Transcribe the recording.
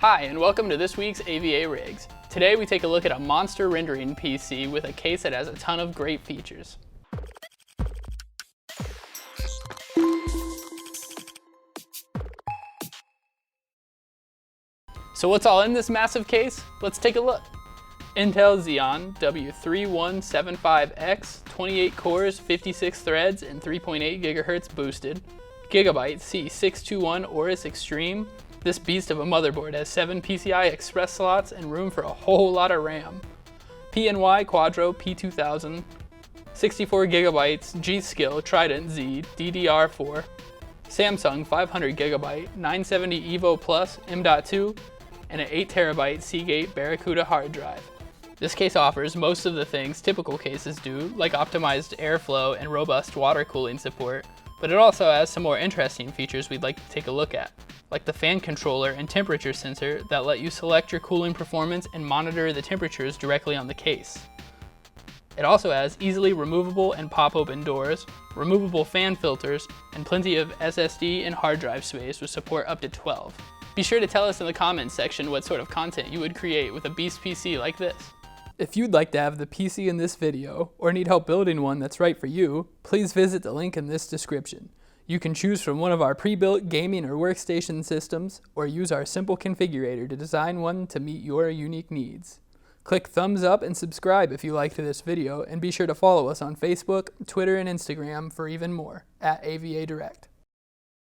Hi, and welcome to this week's AVARigs. Today we take a look at a monster rendering PC with a case that has a ton of great features. So what's all in this massive case? Let's take a look. Intel Xeon W3175X, 28 cores, 56 threads, and 3.8 GHz boosted. Gigabyte C621 Aorus Xtreme. This beast of a motherboard has 7 PCI Express slots and room for a whole lot of RAM. PNY Quadro P2000, 64 GB G.Skill Trident Z DDR4, Samsung 500 GB 970 EVO Plus M.2, and an 8 TB Seagate Barracuda hard drive. This case offers most of the things typical cases do, like optimized airflow and robust water cooling support, but it also has some more interesting features we'd like to take a look at, like the fan controller and temperature sensor that let you select your cooling performance and monitor the temperatures directly on the case. It also has easily removable and pop-open doors, removable fan filters, and plenty of SSD and hard drive space with support up to 12. Be sure to tell us in the comments section what sort of content you would create with a beast PC like this. If you'd like to have the PC in this video, or need help building one that's right for you, please visit the link in this description. You can choose from one of our pre-built gaming or workstation systems, or use our simple configurator to design one to meet your unique needs. Click thumbs up and subscribe if you liked this video, and be sure to follow us on Facebook, Twitter, and Instagram for even more, @AVADirect.